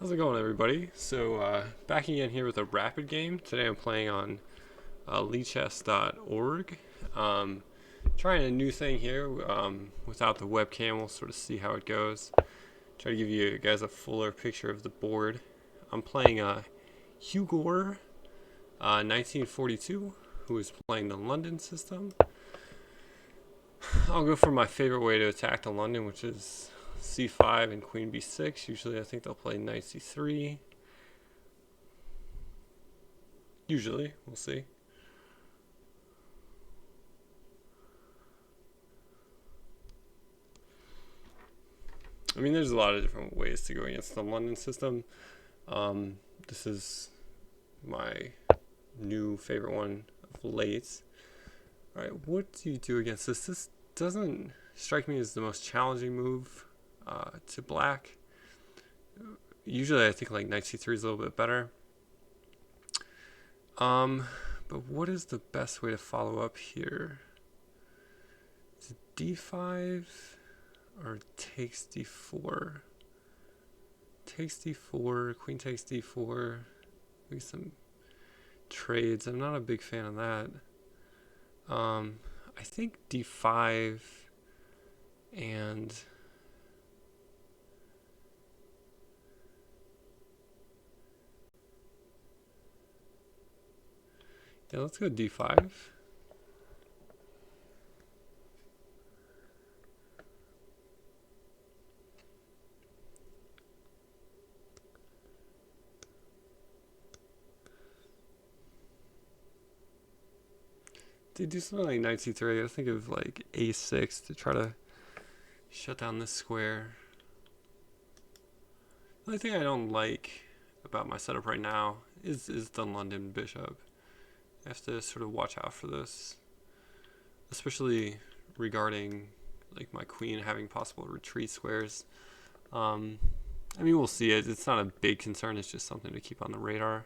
How's it going, everybody? So, back again here with a rapid game. Today I'm playing on leechess.org. Um, Trying a new thing here without the webcam. We'll sort of see how it goes. Try to give you guys a fuller picture of the board. I'm playing Hugo 1942, who is playing the London system. I'll go for my favorite way to attack the London, which is c5 and queen b6. Usually I think they'll play knight c3. Usually, we'll see. I mean, there's a lot of different ways to go against the London system. This is my new favorite one of late. All right, what do you do against this? This doesn't strike me as the most challenging move to black. Usually, I think like knight c3 is a little bit better. But what is the best way to follow up here? Is it d5 or takes d4? Takes d4, queen takes d4. Maybe some trades. I'm not a big fan of that. I think d5 and yeah, let's go d5. To do something like knight c3, I gotta think of like a6 to try to shut down this square. The only thing I don't like about my setup right now is the London bishop. I have to sort of watch out for this, especially regarding like my queen having possible retreat squares. I mean, we'll see it. It's not a big concern. It's just something to keep on the radar.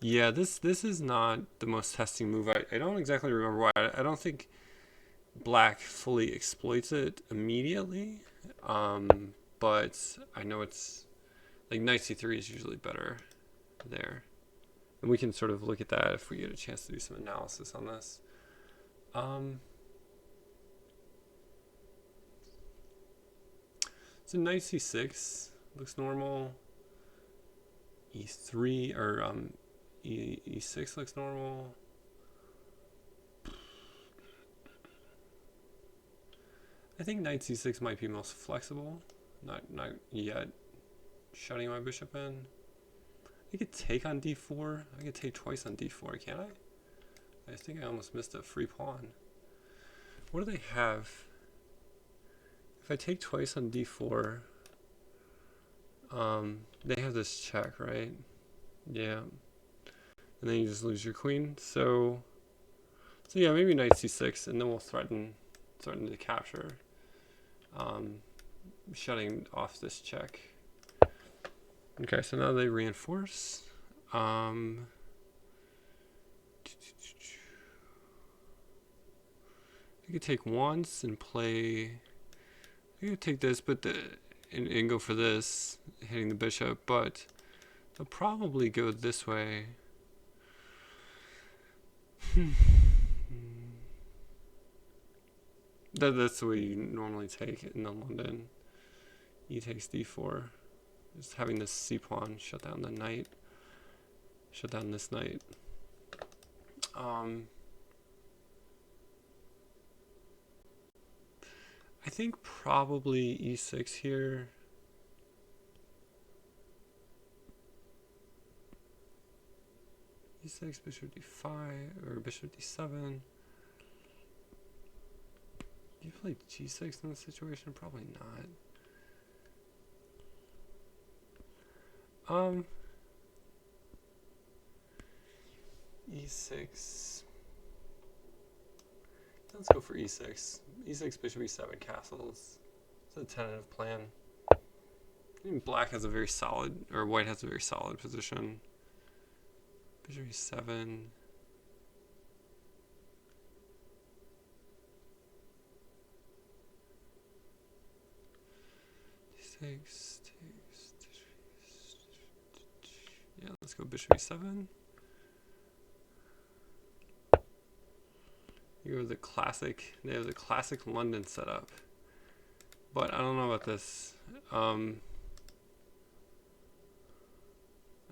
Yeah, this is not the most testing move. I don't exactly remember why. I don't think black fully exploits it immediately, but I know it's like knight c3 is usually better there, and we can sort of look at that if we get a chance to do some analysis on this. So knight c6 looks normal. E3 or E6 looks normal. I think knight c6 might be most flexible. Not yet shutting my bishop in. I could take on d4. I could take twice on d4, can't I? I think I almost missed a free pawn. What do they have? If I take twice on d4, they have this check, right? Yeah. And then you just lose your queen. So yeah, maybe knight c6, and then we'll threaten to capture, shutting off this check. Okay, so now they reinforce. I could take once and play. I could take this, but and go for this, hitting the bishop. But they'll probably go this way. That's the way you normally take it in the London. E takes d4. Just having this c pawn shut down the knight. Shut down this knight. I think probably e6 here. E6, bishop d5, or bishop d7. Do you play g6 in this situation? Probably not. E6. Let's go for e6. E6, bishop e7, castles. It's a tentative plan. I mean, black has a very solid, or white has a very solid position. Bishop e7. takes. Yeah, let's go bishop e7. You have the classic. They have the classic London setup, but I don't know about this. All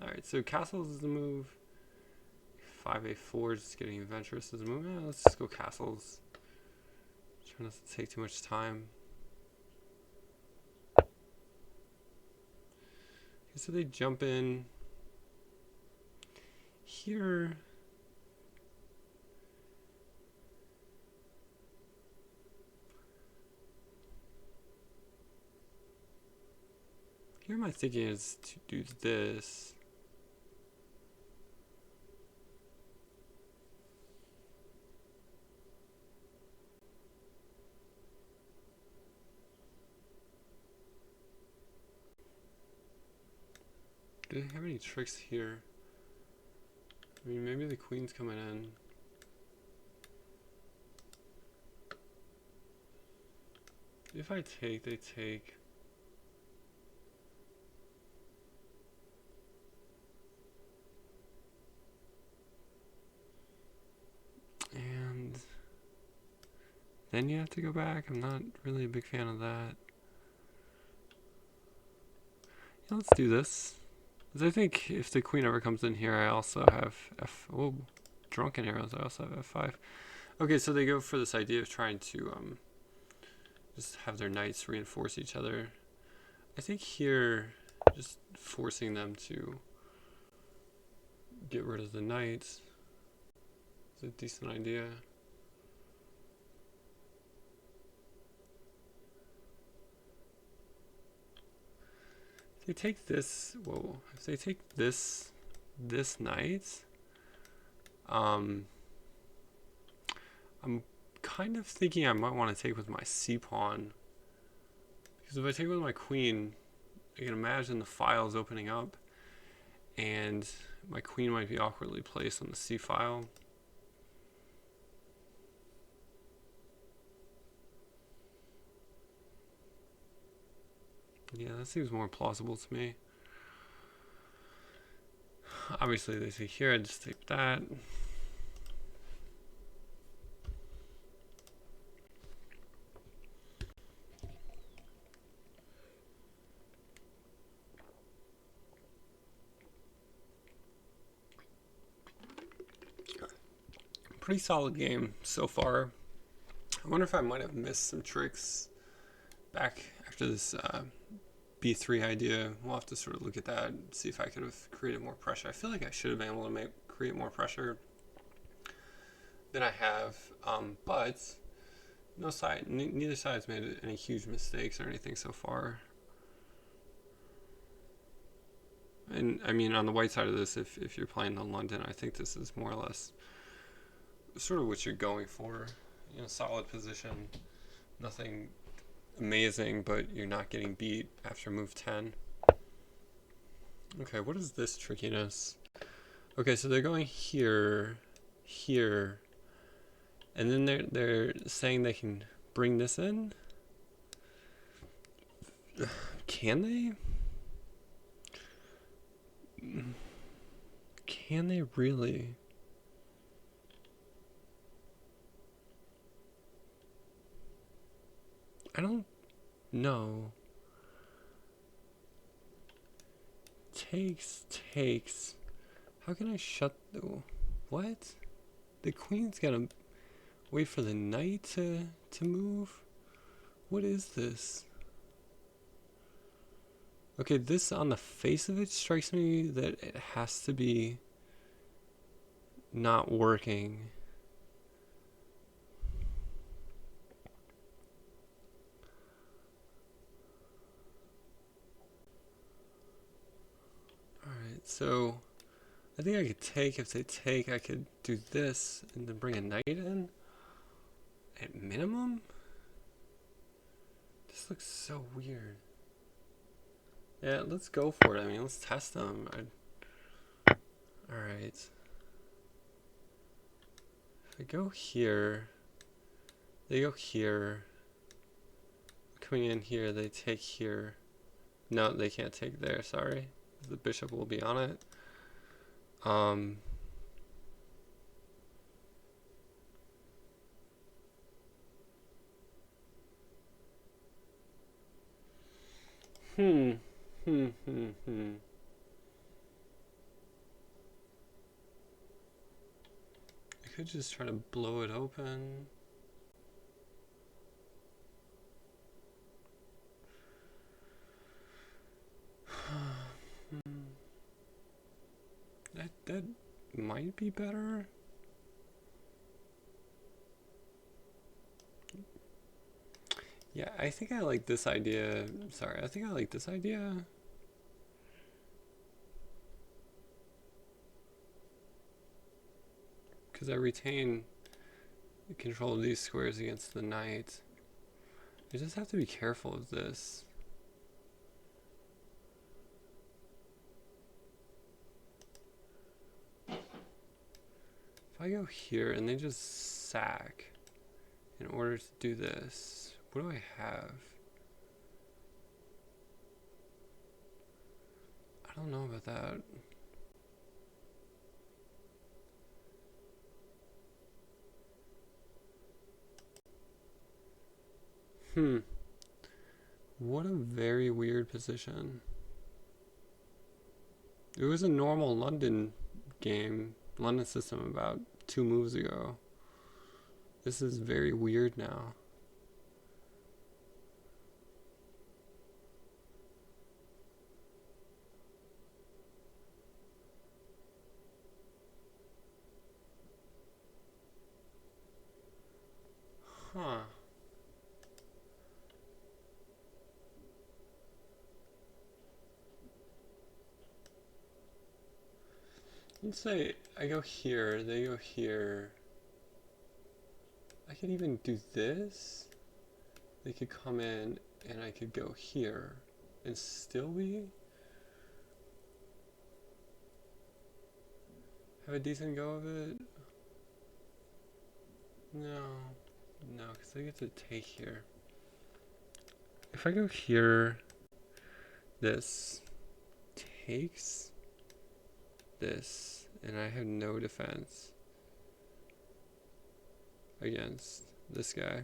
right, so castles is the move. 5a4 is just getting adventurous as a move. Yeah, let's just go castles. Trying not to take too much time. Okay, so they jump in here. Here my thinking is to do this. Do they have any tricks here? I mean, maybe the queen's coming in. If I take, they take. And then you have to go back. I'm not really a big fan of that. Yeah, let's do this. Because I think if the queen ever comes in here, I also have drunken arrows. I also have f5. Okay, so they go for this idea of trying to just have their knights reinforce each other. I think here, just forcing them to get rid of the knights is a decent idea. If they take this, if they take this knight, I'm kind of thinking I might want to take with my c-pawn. Because if I take with my queen, I can imagine the files opening up, and my queen might be awkwardly placed on the c-file. Yeah, that seems more plausible to me. Obviously, they say here, I just take that. Pretty solid game so far. I wonder if I might have missed some tricks back after this b3 idea. We'll have to sort of look at that and see if I could have created more pressure. I feel like I should have been able to create more pressure than I have, but neither side's made any huge mistakes or anything so far. And I mean, on the white side of this, if you're playing the London, I think this is more or less sort of what you're going for. You know, solid position, nothing amazing, but you're not getting beat after move 10. Okay, what is this trickiness? Okay, so they're going here, here, and then they're saying they can bring this in. Can they? Can they really? I don't know. Takes. How can I shut the... What? The queen's gotta wait for the knight to move? What is this? Okay, this on the face of it strikes me that it has to be not working. Alright, so I think I could take, if they take, I could do this and then bring a knight in at minimum. This looks so weird. Yeah, let's go for it. I mean, let's test them. Alright. If I go here, they go here. Coming in here, they take here. No, they can't take there, sorry. The bishop will be on it. Um, hmm. I could just try to blow it open. That might be better. Yeah, I think I like this idea. Sorry, I think I like this idea. Because I retain control of these squares against the knight. I just have to be careful of this. If I go here and they just sack in order to do this, what do I have? I don't know about that. What a very weird position. It was a normal London game, London system about 2 moves ago. This is very weird now. Huh. Let's say I go here, they go here. I could even do this. They could come in and I could go here and still be have a decent go of it. No, because I get to take here. If I go here, this takes this, and I have no defense against this guy.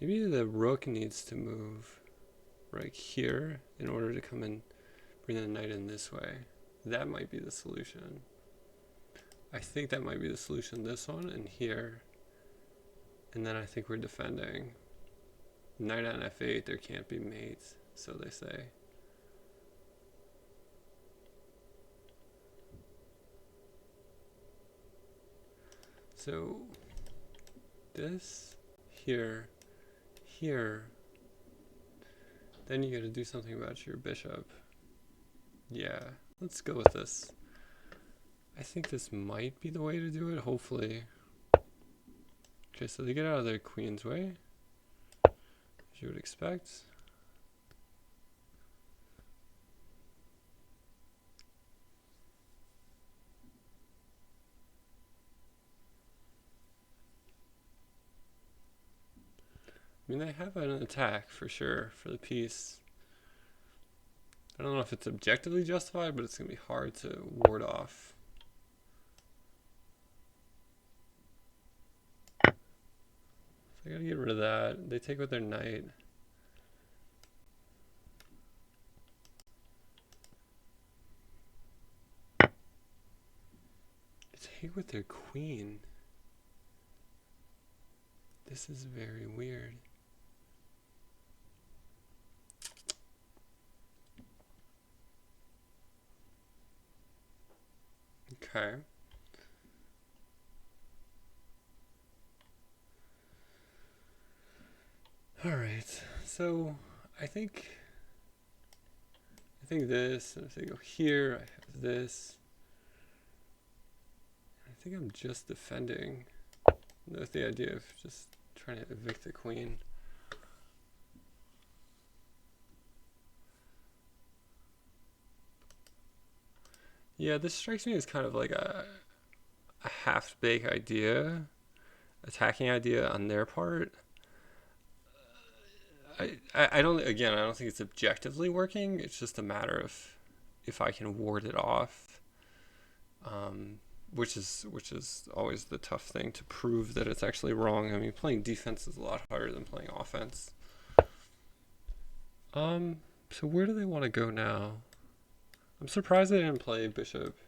Maybe the rook needs to move right here in order to come and bring the knight in this way. That might be the solution. I think that might be the solution. This one and here. And then I think we're defending. Knight on f8, there can't be mates, so they say. So this here, here, then you gotta do something about your bishop. Yeah, let's go with this. I think this might be the way to do it, hopefully. Okay, so they get out of their queen's way, as you would expect. I mean, they have an attack for sure for the piece. I don't know if it's objectively justified, but it's going to be hard to ward off. So I got to get rid of that. They take with their knight. They take with their queen. This is very weird. Okay. All right. So I think this, and if they go here, I have this. I think I'm just defending with the idea of just trying to evict the queen. Yeah, this strikes me as kind of like a half-baked idea. attacking idea on their part. I don't, again, I don't think it's objectively working. It's just a matter of if I can ward it off, which is always the tough thing to prove that it's actually wrong. I mean, playing defense is a lot harder than playing offense. So where do they want to go now? I'm surprised they didn't play bishop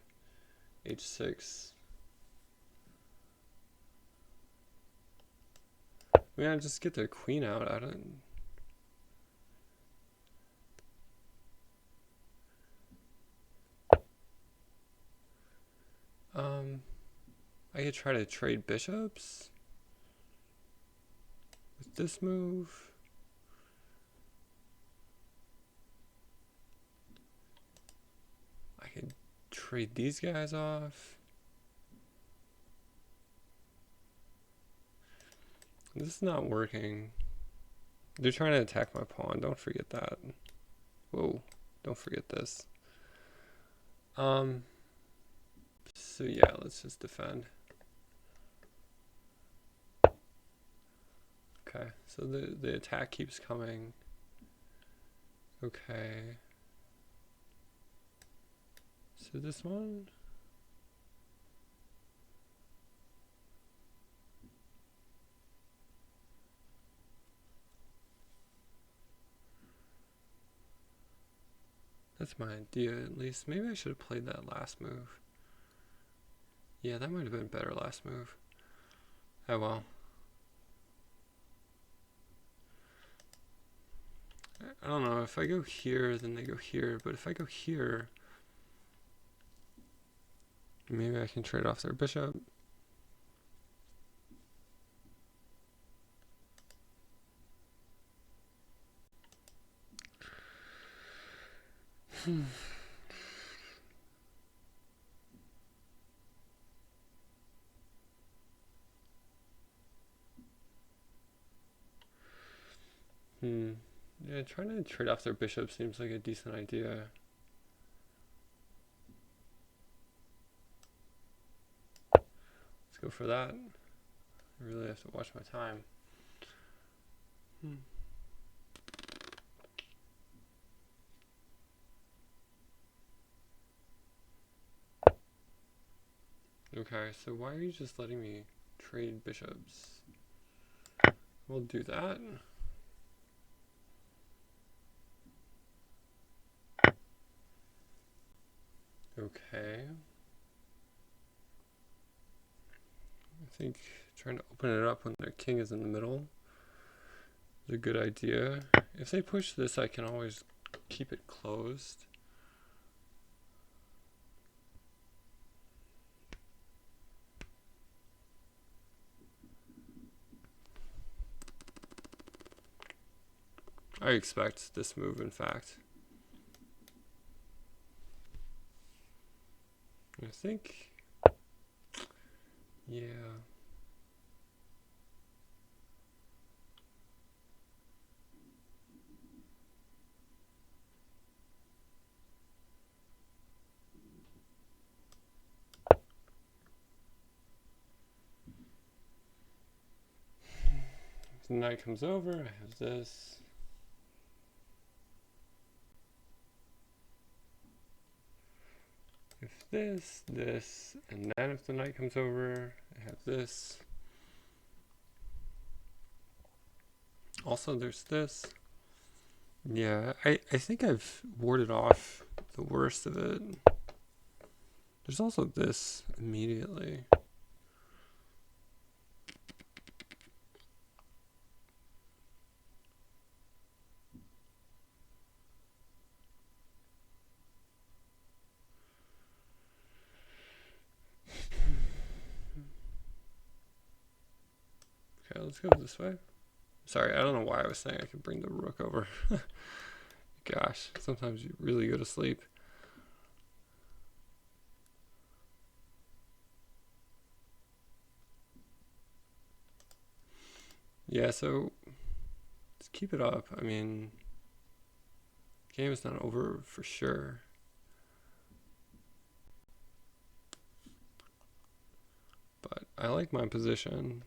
h6. I mean, I just get their queen out. I don't. I could try to trade bishops with this move. I could trade these guys off. This is not working. They're trying to attack my pawn. Don't forget that. Whoa, don't forget this. So yeah, let's just defend. Okay, so the attack keeps coming. Okay. So this one. That's my idea, at least. Maybe I should have played that last move. Yeah, that might have been better last move. Oh well. I don't know, if I go here, then they go here, but if I go here, maybe I can trade off their bishop. Yeah, trying to trade off their bishop seems like a decent idea. Let's go for that. I really have to watch my time. Okay, so why are you just letting me trade bishops? We'll do that. Okay. I think trying to open it up when their king is in the middle is a good idea. If they push this, I can always keep it closed. I expect this move, in fact. I think, yeah. If the knight comes over, I have this. If this, and then if the knight comes over, I have this. Also, there's this. Yeah, I think I've warded off the worst of it. There's also this immediately. Okay, let's go this way. Sorry, I don't know why I was saying I could bring the rook over. Gosh, sometimes you really go to sleep. Yeah, so let's keep it up. I mean, the game is not over for sure. But I like my position.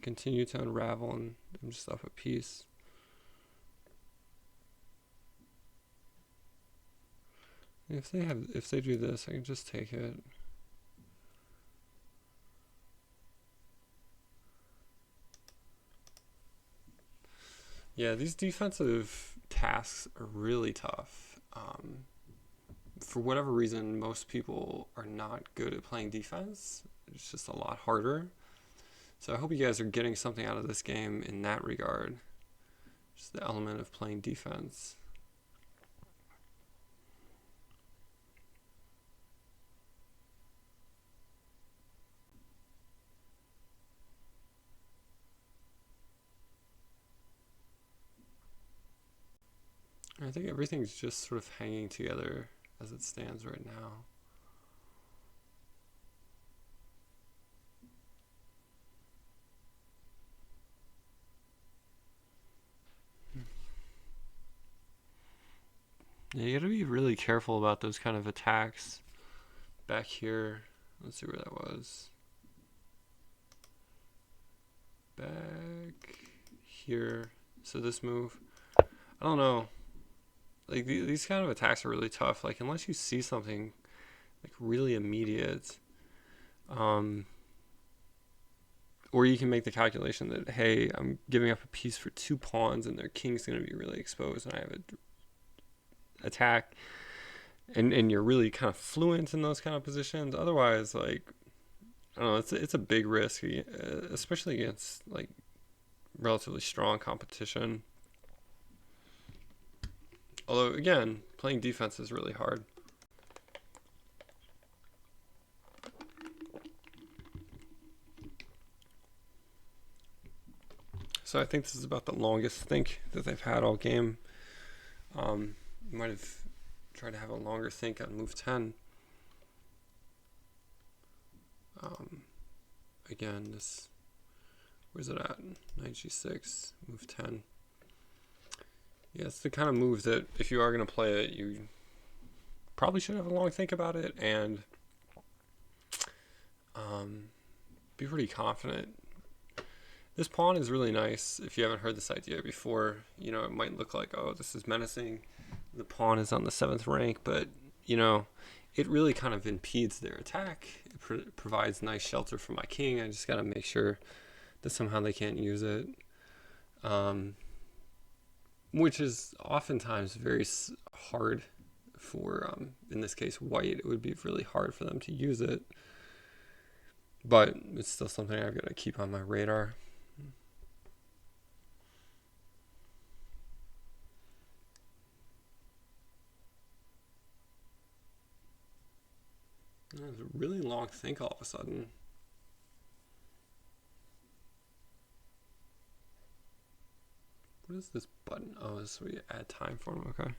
continue to unravel, and I'm just up a piece. If they do this, I can just take it. Yeah, these defensive tasks are really tough. For whatever reason, most people are not good at playing defense. It's just a lot harder. So I hope you guys are getting something out of this game in that regard. Just the element of playing defense. I think everything's just sort of hanging together as it stands right now. Yeah, you gotta be really careful about those kind of attacks. Back here, let's see where that was. Back here. So this move, I don't know. Like these kind of attacks are really tough. Like unless you see something like really immediate, or you can make the calculation that, hey, I'm giving up a piece for 2 pawns and their king's going to be really exposed, and I have an attack, and you're really kind of fluent in those kind of positions. Otherwise, like, I don't know, it's a big risk, especially against like relatively strong competition. Although again, playing defense is really hard. So I think this is about the longest think that they've had all game. Might have tried to have a longer think on move 10. Again, this, where's it at? Knight g6, move 10. Yeah, it's the kind of move that if you are going to play it, you probably should have a long think about it and be pretty confident. This pawn is really nice. If you haven't heard this idea before, you know, it might look like, oh, this is menacing. The pawn is on the 7th rank, but, you know, it really kind of impedes their attack. It provides nice shelter for my king. I just got to make sure that somehow they can't use it. Which is oftentimes very hard for, in this case, white. It would be really hard for them to use it. But it's still something I've got to keep on my radar. It's a really long think all of a sudden. What is this button? Oh, this is where you add time for them. Okay.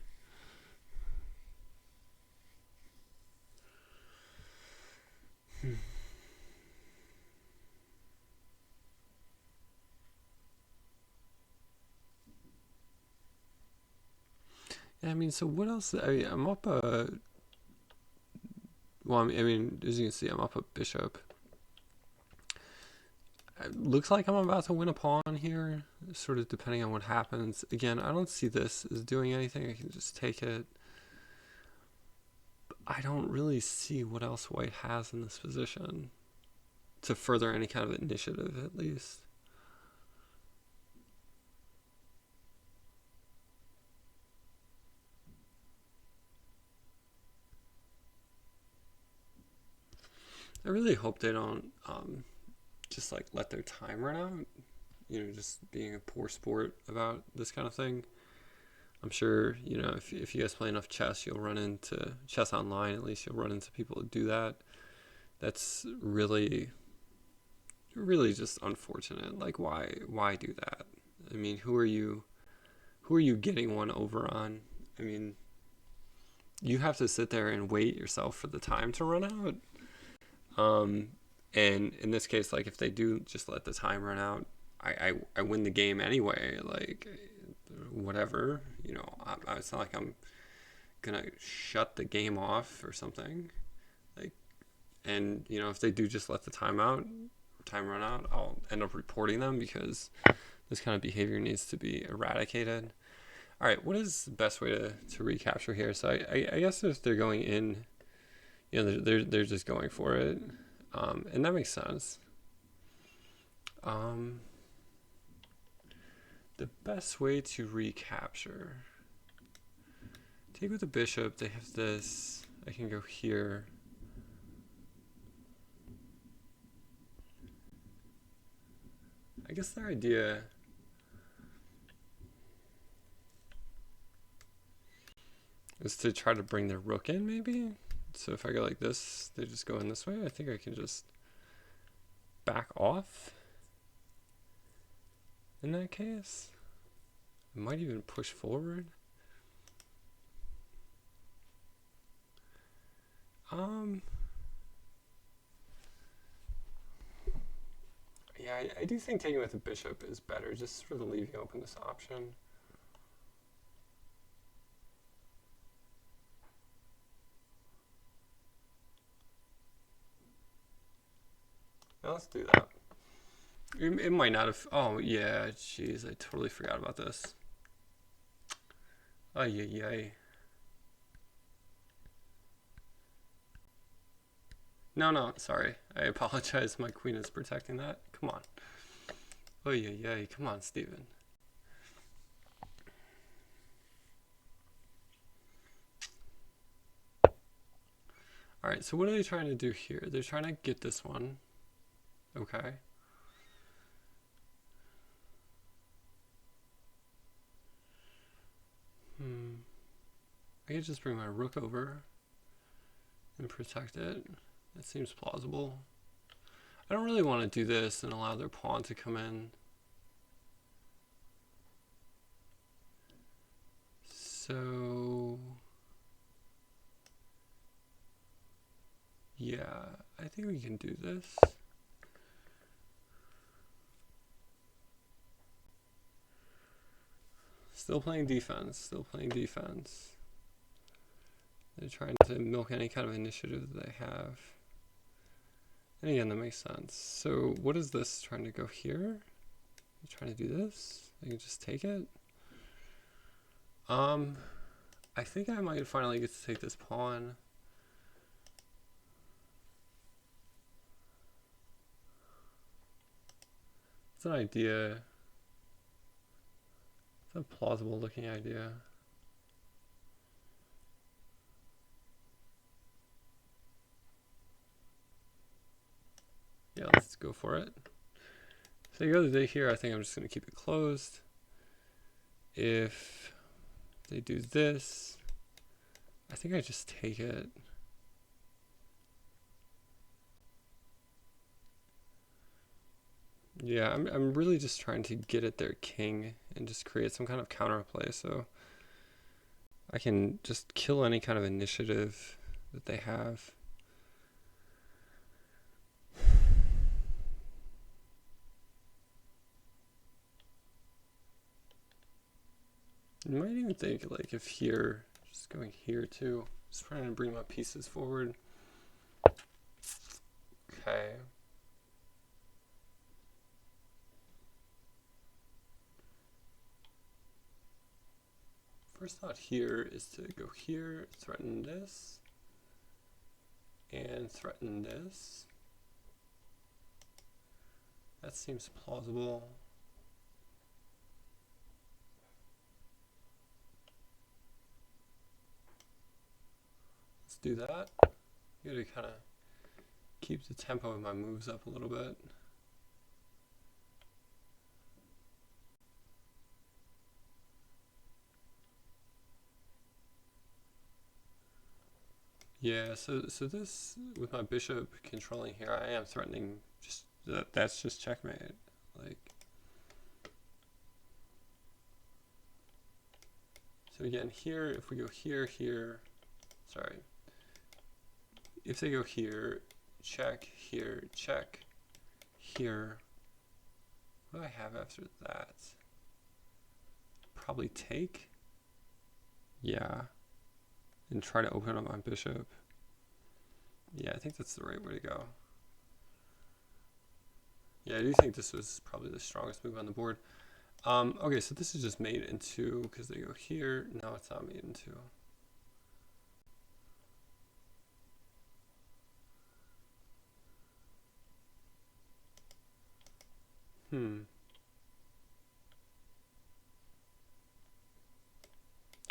Yeah, I mean, so what else? I'm up a. Well, I mean, as you can see, I'm up a bishop. It looks like I'm about to win a pawn here, sort of depending on what happens. Again, I don't see this as doing anything. I can just take it. But I don't really see what else white has in this position to further any kind of initiative, at least. I really hope they don't just like let their time run out. You know, just being a poor sport about this kind of thing. I'm sure, you know, if you guys play enough chess, you'll run into chess online. At least you'll run into people who do that. That's really, really just unfortunate. Like, why do that? I mean, who are you getting one over on? I mean, you have to sit there and wait yourself for the time to run out. And in this case, like if they do just let the time run out, I win the game anyway. Like whatever, you know, it's not like I'm gonna shut the game off or something. Like, and you know, if they do just let the time out, time run out, I'll end up reporting them because this kind of behavior needs to be eradicated. All right, what is the best way to recapture here? So I guess if they're going in, you know, they're just going for it, and that makes sense. The best way to recapture, take with the bishop. They have this. I can go here. I guess their idea is to try to bring their rook in, maybe. So if I go like this, they just go in this way. I think I can just back off in that case. I might even push forward. Yeah, I do think taking with the bishop is better, just sort of leaving open this option. Now let's do that. It might not have. Oh yeah, jeez, I totally forgot about this. Ay ay ay. No, sorry. I apologize. My queen is protecting that. Come on. Oh yeah, come on, Steven. All right, so what are they trying to do here? They're trying to get this one. Okay. I could just bring my rook over and protect it. That seems plausible. I don't really want to do this and allow their pawn to come in. So yeah, I think we can do this. Still playing defense, They're trying to milk any kind of initiative that they have. And again, that makes sense. So what is this trying to go here? They're trying to do this? I can just take it? I think I might finally get to take this pawn. It's an idea. It's a plausible looking idea. Yeah, let's go for it. If they go the day here, I think I'm just going to keep it closed. If they do this, I think I just take it. Yeah, I'm really just trying to get at their king and just create some kind of counterplay so I can just kill any kind of initiative that they have. You might even think like if here, just going here too, just trying to bring my pieces forward. Okay. First thought here is to go here, threaten this, and threaten this. That seems plausible. Let's do that. You gotta kind of keep the tempo of my moves up a little bit. Yeah, so this, with my bishop controlling here, I am threatening just that's just checkmate. Like, so again, here, if we go here, sorry. If they go here, check, here, check, here. What do I have after that? Probably take? Yeah. And try to open up my bishop. Yeah, I think that's the right way to go. Yeah, I do think this was probably the strongest move on the board. Okay, so this is just made into, because they go here. No, it's not made into.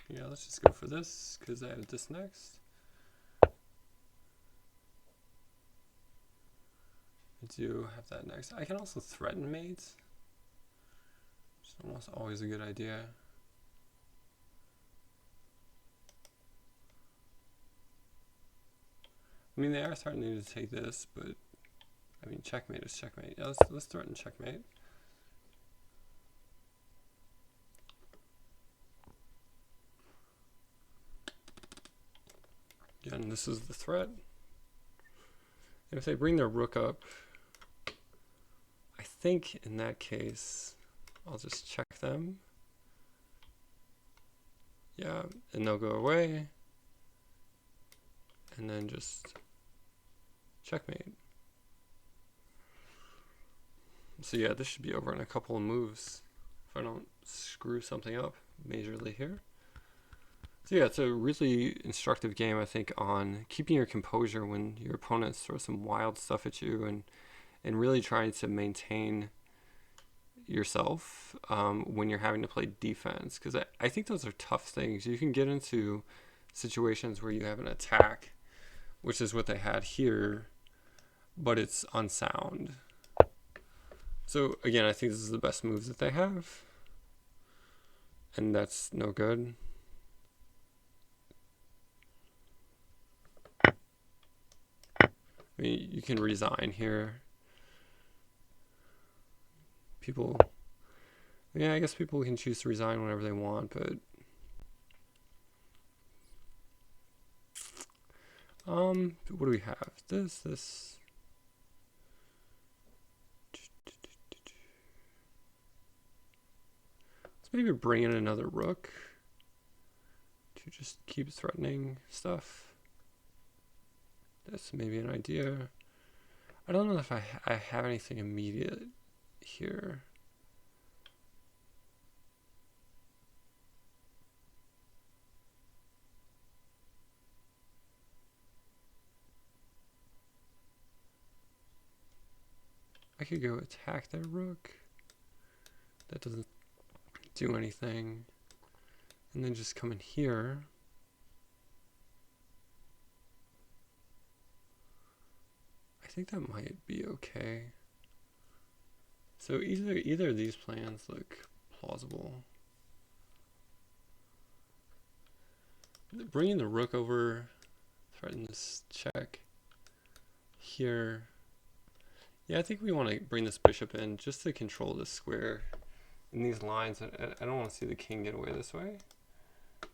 Yeah, let's just go for this, because I have this next. I do have that next. I can also threaten mates. It's almost always a good idea. I mean, they are threatening to take this, but I mean, checkmate is checkmate. Yeah, let's threaten checkmate. Again, this is the threat. And if they bring their rook up, I think in that case, I'll just check them. Yeah, and they'll go away. And then just checkmate. So yeah, this should be over in a couple of moves if I don't screw something up majorly here. So yeah, it's a really instructive game, I think, on keeping your composure when your opponents throw some wild stuff at you, and really trying to maintain yourself when you're having to play defense. Because I think those are tough things. You can get into situations where you have an attack, which is what they had here, but it's unsound. So again, I think this is the best moves that they have, and that's no good. I mean, you can resign here. People, yeah, I guess people can choose to resign whenever they want, but what do we have? This. Let's maybe bring in another rook to just keep threatening stuff. That's maybe an idea. I don't know if I have anything immediate here. I could go attack their rook. That doesn't do anything. And then just come in here. I think that might be okay. So either of these plans look plausible. Bringing the rook over, threaten this check here. Yeah, I think we want to bring this bishop in just to control this square in these lines. I don't want to see the king get away this way.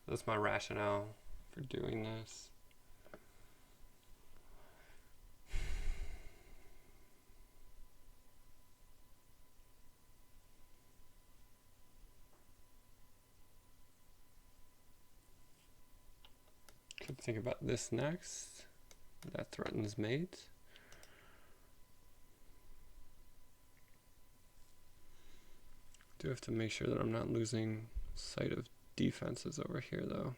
That's my rationale for doing this. Could think about this next. That threatens mate. Do have to make sure that I'm not losing sight of defenses over here, though.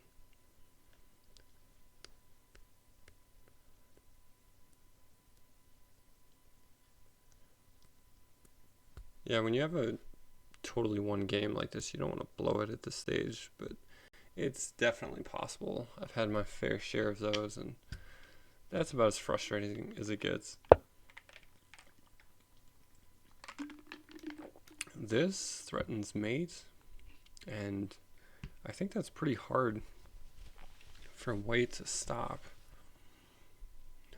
Yeah, when you have a totally one game like this, you don't want to blow it at this stage, but it's definitely possible. I've had my fair share of those, and that's about as frustrating as it gets. This threatens mate, and I think that's pretty hard for white to stop.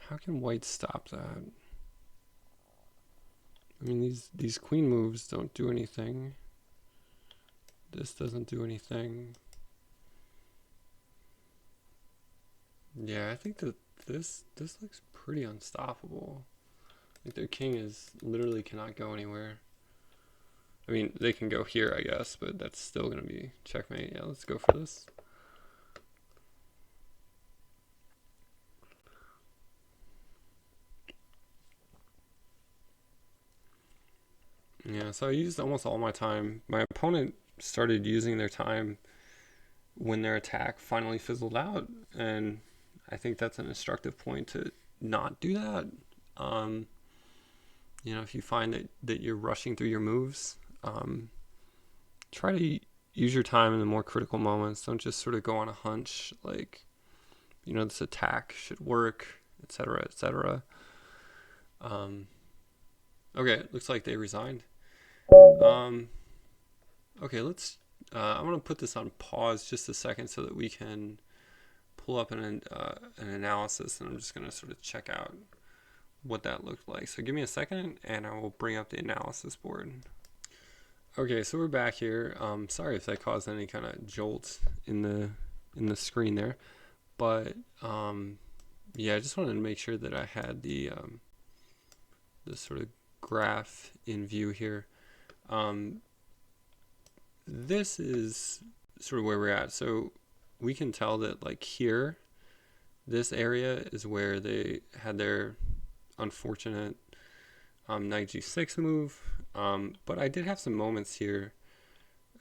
How can white stop that? I mean, these queen moves don't do anything. This doesn't do anything. Yeah, I think that this looks pretty unstoppable. Like their king is literally cannot go anywhere. I mean, they can go here, I guess, but that's still gonna be checkmate. Yeah, let's go for this. Yeah, so I used almost all my time. My opponent started using their time when their attack finally fizzled out, and I think that's an instructive point to not do that. Um, if you find that you're rushing through your moves, try to use your time in the more critical moments. Don't just sort of go on a hunch like, this attack should work, etc., etc. Okay, it looks like they resigned. Um, okay, I'm gonna put this on pause just a second so that we can pull up an analysis, and I'm just gonna sort of check out what that looked like. So give me a second, and I will bring up the analysis board. Okay, so we're back here. Sorry if that caused any kind of jolt in the screen there, but yeah, I just wanted to make sure that I had the sort of graph in view here. This is sort of where we're at. So we can tell that like here, this area is where they had their unfortunate knight g6 move. But I did have some moments here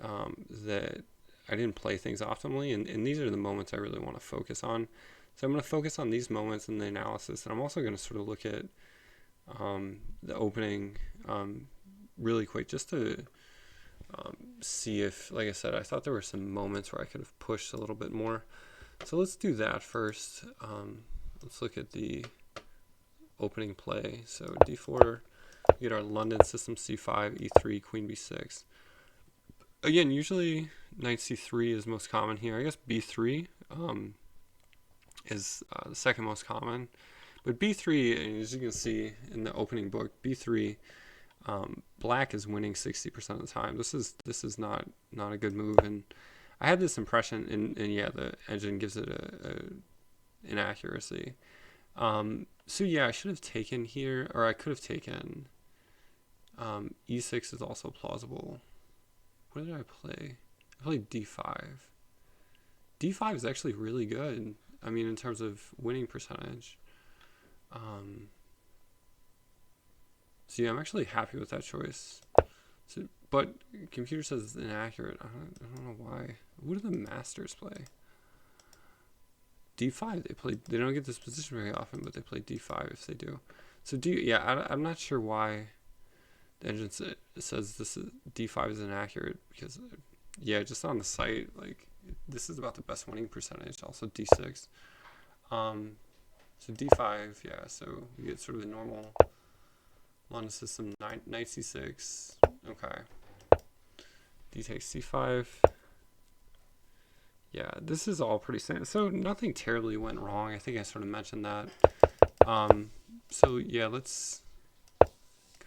that I didn't play things optimally, and these are the moments I really want to focus on. So I'm going to focus on these moments in the analysis, and I'm also going to sort of look at the opening really quick just to see if, like I said, I thought there were some moments where I could have pushed a little bit more. So let's do that first. Let's look at the opening play. So d4, we get our London system c5, e3, queen b6. Again, usually knight c3 is most common here. I guess b3 is the second most common. But b3, as you can see in the opening book, b3, black is winning 60% of the time. This is not a good move, and I had this impression, and yeah, the engine gives it a inaccuracy. So yeah, I should have taken here, or I could have taken e6 is also plausible. What did I play? I played d5. d5 is actually really good. I mean, in terms of winning percentage. So yeah, I'm actually happy with that choice. So, but computer says it's inaccurate. I don't know why. What do the masters play? d5. They don't get this position very often, but they play d5 if they do. So I'm not sure why the engine says this is d5 is inaccurate, because yeah, just on the site, like this is about the best winning percentage. Also d6. So d5, yeah. So you get sort of the normal London system, knight c6. Okay. D takes c5. Yeah, this is all pretty standard. So nothing terribly went wrong. I think I sort of mentioned that. So yeah, let's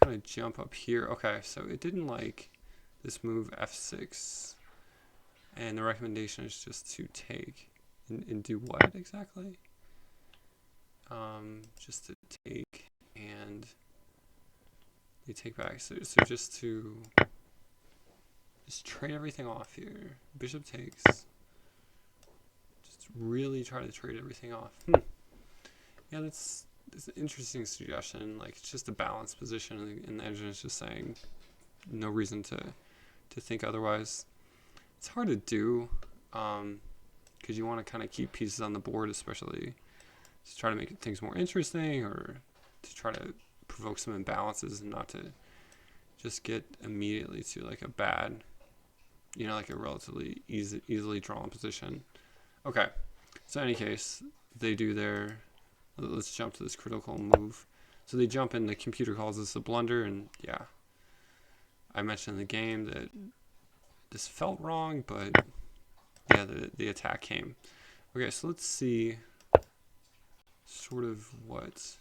kind of jump up here. Okay, so it didn't like this move f6. And the recommendation is just to take and do what exactly? Just to take, and you take back. So just to trade everything off here. Bishop takes. Just really try to trade everything off. Yeah, that's an interesting suggestion. Like, it's just a balanced position, and the engine is just saying no reason to think otherwise. It's hard to do because you want to kind of keep pieces on the board, especially to try to make things more interesting, or to try to provoke some imbalances, and not to just get immediately to like a bad, like a relatively easily drawn position. Okay, so in any case, they do their, let's jump to this critical move. So they jump in, the computer calls this a blunder, and yeah, I mentioned in the game that this felt wrong, but yeah, the attack came. Okay, so let's see sort of what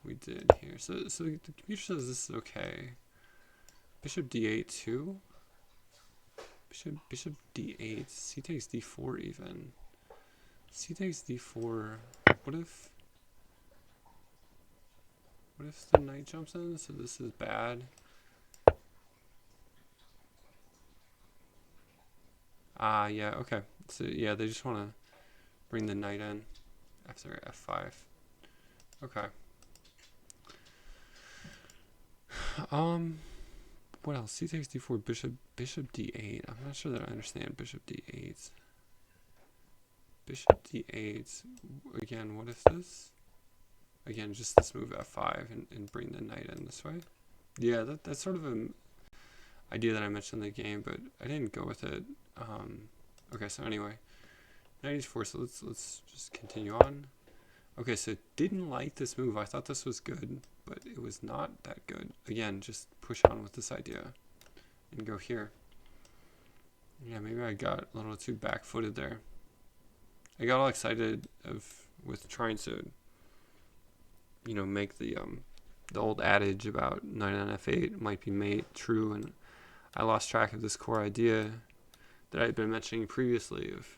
we did here. So the computer says this is okay. Bishop d8 too. Bishop d8. C takes d4 even. C takes d4. What if the knight jumps in? So this is bad. Yeah, okay. So yeah, they just want to bring the knight in after f5. Okay. Um, what else? C takes d4, bishop d8. I'm not sure that I understand bishop d8. Bishop d8. Again, what is this? Again, just this move f5 and bring the knight in this way. Yeah, that's sort of an idea that I mentioned in the game, but I didn't go with it. Okay, so anyway, knight h4. So let's just continue on. Okay, so didn't like this move. I thought this was good, but it was not that good. Again, just push on with this idea and go here. Yeah, maybe I got a little too back-footed there. I got all excited with trying to, make the old adage about knight on f8 might be made true, and I lost track of this core idea that I had been mentioning previously of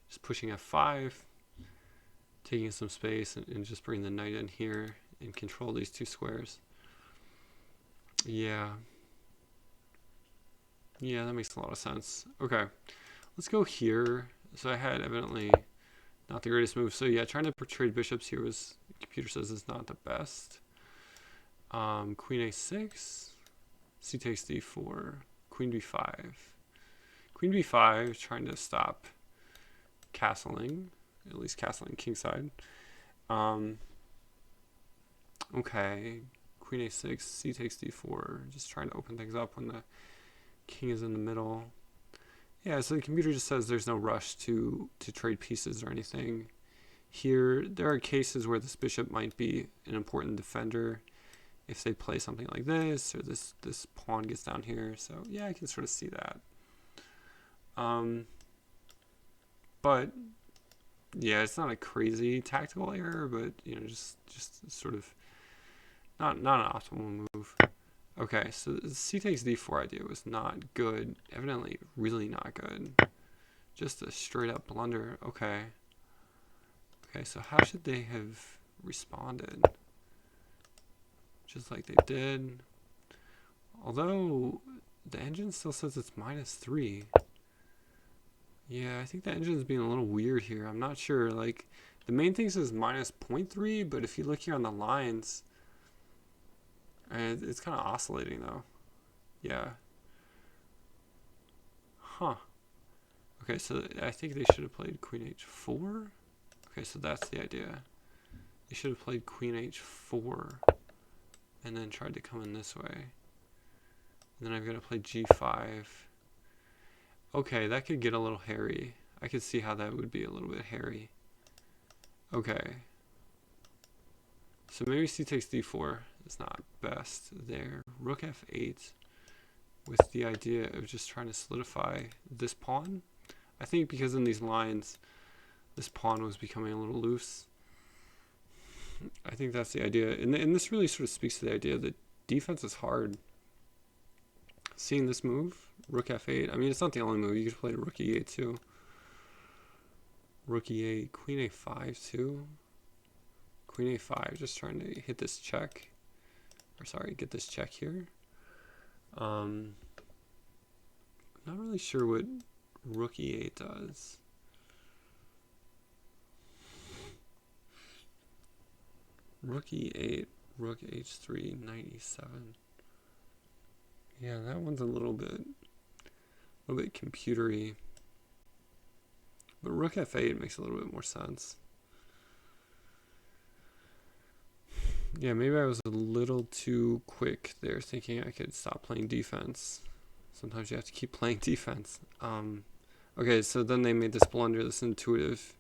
just pushing f5, taking some space, and just bring the knight in here and control these two squares. Yeah, that makes a lot of sense. Okay, let's go here. So I had evidently not the greatest move. So yeah, trying to trade bishops here was, the computer says, is not the best. Queen a6, c takes d4, queen b5. Queen b5, trying to stop castling, at least castling kingside. Okay, queen a6, c takes d4, just trying to open things up when the king is in the middle. Yeah, so the computer just says there's no rush to trade pieces or anything. Here, there are cases where this bishop might be an important defender if they play something like this, or this pawn gets down here. So yeah, I can sort of see that. But yeah, it's not a crazy tactical error, but just sort of not an optimal move. Okay, so the c takes d4 idea was not good. Evidently, really not good. Just a straight up blunder. Okay. Okay, so how should they have responded? Just like they did. Although the engine still says it's -3. Yeah, I think the engine's being a little weird here. I'm not sure. Like, the main thing says -0.3, but if you look here on the lines, it's kind of oscillating though. Yeah. Huh. Okay, so I think they should have played queen h4. Okay, so that's the idea. They should have played queen h4 and then tried to come in this way. And then I've got to play g5. Okay, that could get a little hairy. I could see how that would be a little bit hairy. Okay. So maybe c takes d4 is not best there. Rook f8 with the idea of just trying to solidify this pawn. I think because in these lines, this pawn was becoming a little loose. I think that's the idea. And this really sort of speaks to the idea that defense is hard. Seeing this move, rook f8. I mean, it's not the only move. You could play rook e8 too. Rook e8, queen a5 too. Queen a5, just trying to hit this check. Or sorry, get this check here. Not really sure what rook e8 does. Rook e8, rook h3, knight e7. Yeah, that one's a little bit computery. But rook f8 makes a little bit more sense. Yeah, maybe I was a little too quick there, thinking I could stop playing defense. Sometimes you have to keep playing defense. Okay, so then they made this blunder, this intuitive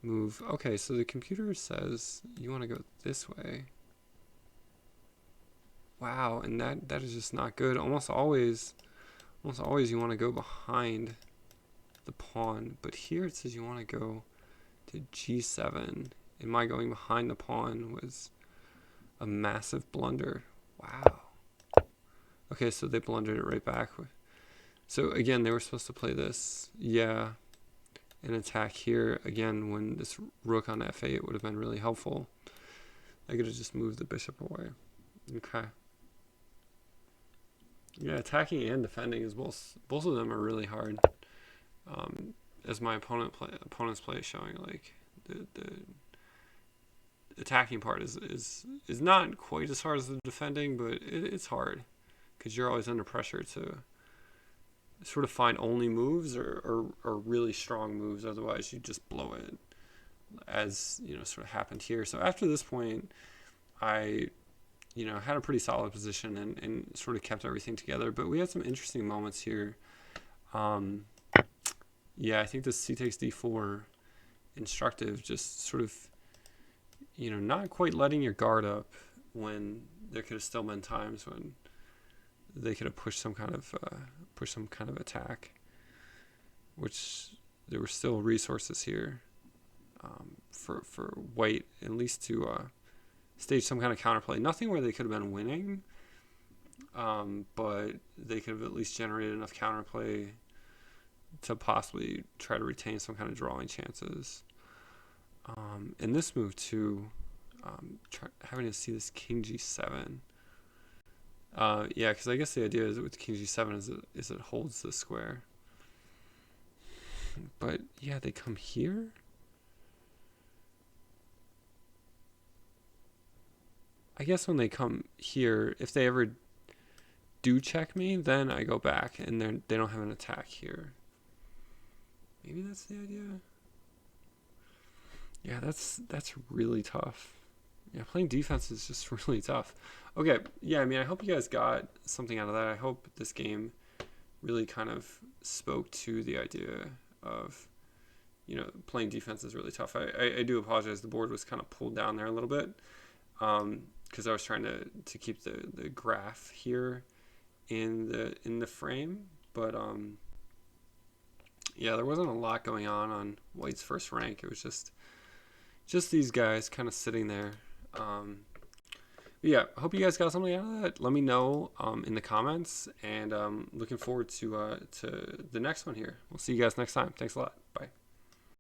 move. Okay, so the computer says you want to go this way. Wow, and that is just not good. Almost always you want to go behind the pawn, but here it says you want to go to g7. And my going behind the pawn was a massive blunder. Wow. Okay, so they blundered it right back. So again, they were supposed to play this, yeah, an attack here. Again, when this rook on f8 would have been really helpful. I could have just moved the bishop away. Okay. Yeah, attacking and defending is both of them are really hard. As my opponent's play is showing, like the attacking part is not quite as hard as the defending, but it's hard because you're always under pressure to sort of find only moves or really strong moves. Otherwise, you just blow it, as sort of happened here. So after this point, I had a pretty solid position and sort of kept everything together. But we had some interesting moments here. Yeah, I think this c takes d4 instructive, just sort of not quite letting your guard up when there could have still been times when they could have pushed some kind of attack, which there were still resources here for white at least to stage some kind of counterplay. Nothing where they could have been winning, but they could have at least generated enough counterplay to possibly try to retain some kind of drawing chances. In this move too, having to see this king g7. Yeah, because I guess the idea is with king g7 is it holds the square. But yeah, they come here. I guess when they come here, if they ever do check me, then I go back and they don't have an attack here. Maybe that's the idea. Yeah, that's really tough. Yeah, playing defense is just really tough. Okay, yeah, I mean, I hope you guys got something out of that. I hope this game really kind of spoke to the idea of, playing defense is really tough. I do apologize. The board was kind of pulled down there a little bit because I was trying to keep the graph here in the frame. But, yeah, there wasn't a lot going on white's first rank. It was just these guys kind of sitting there. Yeah, I hope you guys got something out of that. Let me know in the comments, and looking forward to the next one here. We'll see you guys next time. Thanks a lot. Bye.